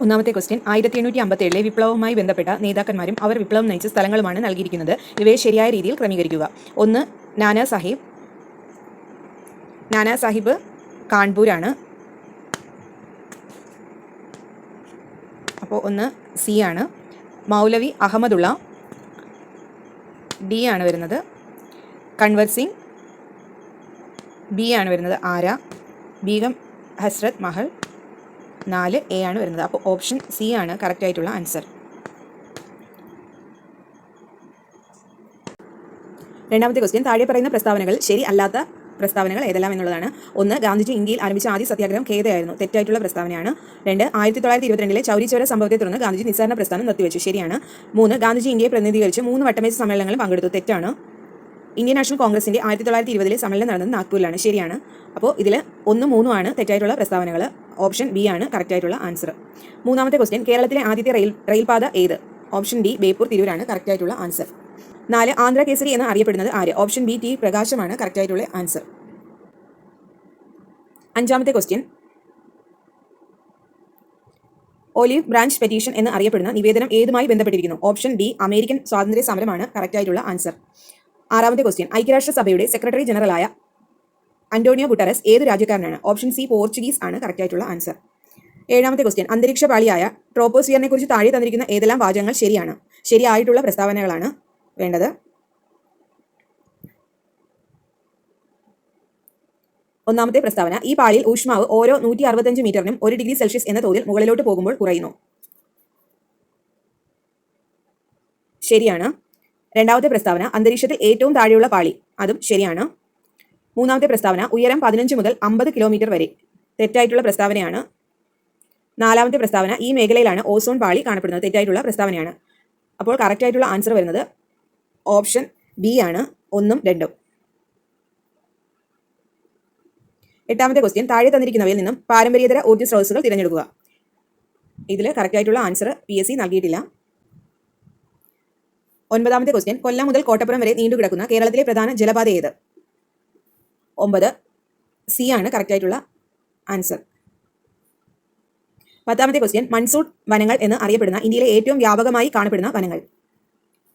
ഒന്നാമത്തെ ക്വസ്റ്റ്യൻ 1857 വിപ്ലവവുമായി ബന്ധപ്പെട്ട നേതാക്കന്മാരും അവർ വിപ്ലവം നയിച്ച സ്ഥലങ്ങളുമാണ് നൽകിയിരിക്കുന്നത്. ഇവയെ ശരിയായ രീതിയിൽ ക്രമീകരിക്കുക. 1 നാനാ സാഹിബ് കാൺപൂരാണ്. അപ്പോൾ 1 സി ആണ്. മൗലവി അഹമ്മദുള്ള ഡി ആണ് വരുന്നത്. കൺവർ സിംഗ് ബി ആണ് വരുന്നത്. ആര ബീഗം ഹസ്രത്ത് മഹൽ 4 എ ആണ് വരുന്നത്. അപ്പോൾ ഓപ്ഷൻ സി ആണ് കറക്റ്റ് ആയിട്ടുള്ള ആൻസർ. രണ്ടാമത്തെ ക്വസ്റ്റ്യൻ താഴെ പറയുന്ന പ്രസ്താവനകൾ ശരി അല്ലാത്ത പ്രസ്താവനകൾ ഏതെല്ലാം എന്നുള്ളതാണ്. 1 ഗാന്ധിജി ഇന്ത്യയിൽ ആരംഭിച്ച ആദ്യ സത്യാഗ്രഹം ഖേദയായിരുന്നു. തെറ്റായിട്ടുള്ള പ്രസ്താവനയാണ്. 2 1922 ചൗരി ചൗര സംഭവത്തെ തുടർന്ന് ഗാന്ധിജി നിസ്സാരണ പ്രസ്ഥാനം നിർത്തിവെച്ചു. ശരിയാണ്. 3 ഗാന്ധിജി ഇന്ത്യയെ പ്രതിനിധീകരിച്ച് 3 വട്ടമേശ സമ്മേളനങ്ങളിൽ പങ്കെടുത്തു. തെറ്റാണ്. ഇന്ത്യൻ നാഷണൽ കോൺഗ്രസിന്റെ 1920 സമ്മേളനം നടന്നത് നാഗ്പൂരിലാണ്. ശരിയാണ്. അപ്പോൾ ഇതിൽ 1, 3 ആണ് തെറ്റായിട്ടുള്ള പ്രസ്താവനകൾ. ഓപ്ഷൻ ബി ആണ് കറക്റ്റ് ആയിട്ടുള്ള ആൻസർ. മൂന്നാമത്തെ ക്വസ്റ്റ്യൻ കേരളത്തിലെ ആദ്യത്തെ റെയിൽപാത ഏത്? ഓപ്ഷൻ ഡി ബേപ്പൂർ തിരൂരാണ് കറക്റ്റ് ആയിട്ടുള്ള ആൻസർ. 4 ആന്ധ്ര കേസരി എന്ന് അറിയപ്പെടുന്നത് ആര്? ഓപ്ഷൻ ബി ടി പ്രകാശമാണ് കറക്റ്റ് ആയിട്ടുള്ള ആൻസർ. അഞ്ചാമത്തെ ക്വസ്റ്റ്യൻ ഒലിവ് ബ്രാഞ്ച് പെറ്റീഷൻ എന്ന് അറിയപ്പെടുന്ന നിവേദനം ഏതുമായി ബന്ധപ്പെട്ടിരിക്കുന്നു? ഓപ്ഷൻ ഡി അമേരിക്കൻ സ്വാതന്ത്ര്യ സമരമാണ് കറക്റ്റ് ആയിട്ടുള്ള ആൻസർ. ആറാമത്തെ ക്വസ്റ്റ്യൻ ഐക്യരാഷ്ട്രസഭയുടെ സെക്രട്ടറി ജനറലായ അന്റോണിയോ ഗുട്ടറസ് ഏത് രാജ്യക്കാരനാണ്? ഓപ്ഷൻ സി പോർച്ചുഗീസ് ആണ് കറക്റ്റ് ആയിട്ടുള്ള ആൻസർ. ഏഴാമത്തെ ക്വസ്റ്റ്യൻ അന്തരീക്ഷ പാളിയായ ട്രോപ്പോസ്ഫിയറിനെ കുറിച്ച് താഴെ തന്നിരിക്കുന്ന ഏതെല്ലാം വാചകങ്ങൾ ശരിയാണ്? ശരിയായിട്ടുള്ള പ്രസ്താവനകളാണ് വേണ്ടത്. ഒന്നാമത്തെ പ്രസ്താവന ഈ പാളിയിൽ ഊഷ്മാവ് ഓരോ 165 മീറ്ററിനും 1 ഡിഗ്രി സെൽഷ്യസ് എന്ന തോതിൽ മുകളിലോട്ട് പോകുമ്പോൾ കുറയുന്നു. ശരിയാണ്. രണ്ടാമത്തെ പ്രസ്താവന അന്തരീക്ഷത്തിൽ ഏറ്റവും താഴെയുള്ള പാളി, അതും ശരിയാണ്. മൂന്നാമത്തെ പ്രസ്താവന ഉയരം 15 മുതൽ 50 കിലോമീറ്റർ വരെ, തെറ്റായിട്ടുള്ള പ്രസ്താവനയാണ്. നാലാമത്തെ പ്രസ്താവന ഈ മേഖലയിലാണ് ഓസോൺ പാളി കാണപ്പെടുന്നത്, തെറ്റായിട്ടുള്ള പ്രസ്താവനയാണ്. അപ്പോൾ കറക്റ്റ് ആയിട്ടുള്ള ആൻസർ വരുന്നത് ഓപ്ഷൻ ബി ആണ്, 1ഉം 2ഉം. എട്ടാമത്തെ ക്വസ്റ്റ്യൻ താഴെ തന്നിരിക്കുന്നവയിൽ നിന്നും പാരമ്പര്യേതര ഊർജ്ജ സ്രോതസ്സുകൾ തിരഞ്ഞെടുക്കുക. ഇതിൽ കറക്റ്റ് ആയിട്ടുള്ള ആൻസർ PSC നൽകിയിട്ടില്ല. ഒൻപതാമത്തെ ക്വസ്റ്റ്യൻ കൊല്ലം മുതൽ കോട്ടപ്പുറം വരെ നീണ്ടുകിടക്കുന്ന കേരളത്തിലെ പ്രധാന ജലപാത ഏത്? 9 സി ആണ് കറക്റ്റ് ആയിട്ടുള്ള ആൻസർ. പത്താമത്തെ ക്വസ്റ്റ്യൻ മൺസൂൺ വനങ്ങൾ എന്ന് അറിയപ്പെടുന്ന ഇന്ത്യയിലെ ഏറ്റവും വ്യാപകമായി കാണപ്പെടുന്ന വനങ്ങൾ.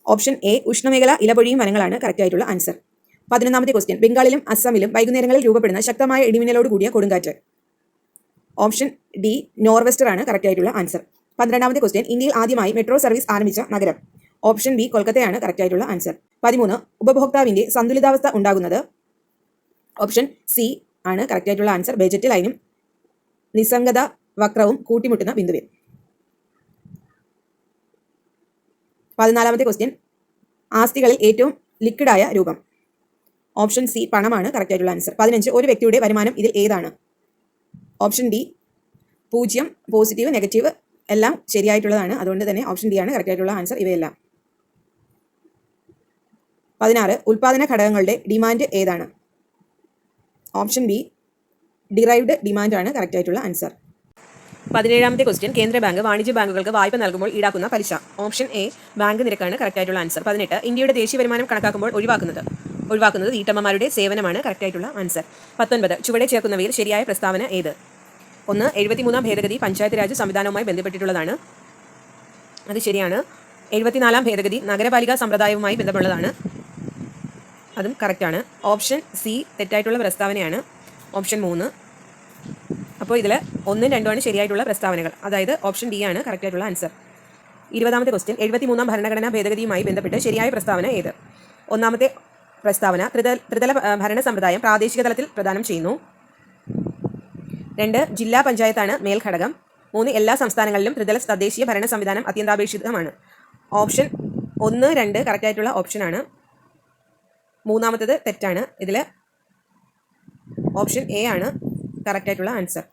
ഓപ്ഷൻ എ ഉഷ്ണമേഖല ഇലപൊഴിയും വനങ്ങളാണ് കറക്റ്റ് ആയിട്ടുള്ള ആൻസർ. 11ാമത്തെ ക്വസ്റ്റ്യൻ ബംഗാളിലും അസമിലും വൈകുന്നേരങ്ങളിൽ രൂപപ്പെടുന്ന ശക്തമായ ഇടിമിന്നലോട് കൂടിയ കൊടുങ്കാറ്റ്. ഓപ്ഷൻ ഡി നോർവെസ്റ്റർ ആണ് കറക്റ്റ് ആയിട്ടുള്ള ആൻസർ. 12ാമത്തെ ക്വസ്റ്റ്യൻ ഇന്ത്യയിൽ ആദ്യമായി മെട്രോ സർവീസ് ആരംഭിച്ച നഗരം. ഓപ്ഷൻ ബി കൊൽക്കത്തയാണ് കറക്റ്റ് ആയിട്ടുള്ള ആൻസർ. 13 ഉപഭോക്താവിന്റെ സന്തുലിതാവസ്ഥ ഉണ്ടാകുന്നത്. ഓപ്ഷൻ സി ആണ് കറക്റ്റ് ആയിട്ടുള്ള ആൻസർ. ബജറ്റ് ലൈനും നിസ്സംഗത വക്രവും കൂട്ടിമുട്ടുന്ന ബിന്ദുവിൽ. 14ാമത്തെ ക്വസ്റ്റ്യൻ ആസ്തികളിൽ ഏറ്റവും ലിക്വിഡായ രൂപം. ഓപ്ഷൻ സി പണമാണ് കറക്റ്റ് ആയിട്ടുള്ള ആൻസർ. 15 ഒരു വ്യക്തിയുടെ വരുമാനം ഇതിൽ ഏതാണ്? ഓപ്ഷൻ ഡി 0, പോസിറ്റീവ്, നെഗറ്റീവ് എല്ലാം ശരിയായിട്ടുള്ളതാണ്. അതുകൊണ്ട് തന്നെ ഓപ്ഷൻ ഡി ആണ് കറക്റ്റ് ആയിട്ടുള്ള ആൻസർ ഇവയെല്ലാം. 16 ഉൽപാദന ഘടകങ്ങളുടെ ഡിമാൻഡ് ഏതാണ്? ഓപ്ഷൻ ബി ഡിറൈവ്ഡ് ഡിമാൻഡ് ആണ് കറക്റ്റ് ആയിട്ടുള്ള ആൻസർ. 17ാമത്തെ ക്വസ്റ്റ്യൻ കേന്ദ്ര ബാങ്ക് വാണിജ്യ ബാങ്കുകൾക്ക് വായ്പ നൽകുമ്പോൾ ഈടാക്കുന്ന പലിശ. ഓപ്ഷൻ എ ബാങ്ക് നിരക്കാണ് കറക്റ്റ് ആയിട്ടുള്ള ആൻസർ. 18 ഇന്ത്യയുടെ ദേശീയ വരുമാനം കണക്കാക്കുമ്പോൾ ഒഴിവാക്കുന്നത് വീട്ടമ്മമാരുടെ സേവനമാണ് കറക്റ്റ് ആയിട്ടുള്ള ആൻസർ. 19 ചുവടെ ചേർക്കുന്നവയിൽ ശരിയായ പ്രസ്താവന ഏത്? 1 73ാം ഭേദഗതി പഞ്ചായത്ത് രാജ് സംവിധാനവുമായി ബന്ധപ്പെട്ടിട്ടുള്ളതാണ്, അത് ശരിയാണ്. 74ാം ഭേദഗതി നഗരപാലിക സമ്പ്രദായവുമായി ബന്ധമുള്ളതാണ്, അതും കറക്റ്റാണ്. ഓപ്ഷൻ സി തെറ്റായിട്ടുള്ള പ്രസ്താവനയാണ്, ഓപ്ഷൻ 3. അപ്പോൾ ഇതിൽ 1ഉം 2ഉം ആണ് ശരിയായിട്ടുള്ള പ്രസ്താവനകൾ, അതായത് ഓപ്ഷൻ ഡി ആണ് കറക്റ്റ് ആയിട്ടുള്ള ആൻസർ. 20ാമത്തെ ക്വസ്റ്റ്യൻ 73ാം ഭരണഘടനാ ഭേദഗതിയുമായി ബന്ധപ്പെട്ട് ശരിയായ പ്രസ്താവന ഏത്? ഒന്നാമത്തെ പ്രസ്താവന ത്രിതല ഭരണ സമ്പ്രദായം പ്രാദേശിക തലത്തിൽ പ്രദാനം ചെയ്യുന്നു. 2 ജില്ലാ പഞ്ചായത്താണ് മേൽഘടകം. 3 എല്ലാ സംസ്ഥാനങ്ങളിലും ത്രിതല തദ്ദേശീയ ഭരണ സംവിധാനം അത്യന്താപേക്ഷിതമാണ്. ഓപ്ഷൻ 1, 2 കറക്റ്റ് ആയിട്ടുള്ള ഓപ്ഷനാണ്. മൂന്നാമത്തത് തെറ്റാണ്. ഇതിൽ ഓപ്ഷൻ എ ആണ് കറക്റ്റ് ആയിട്ടുള്ള ആൻസർ.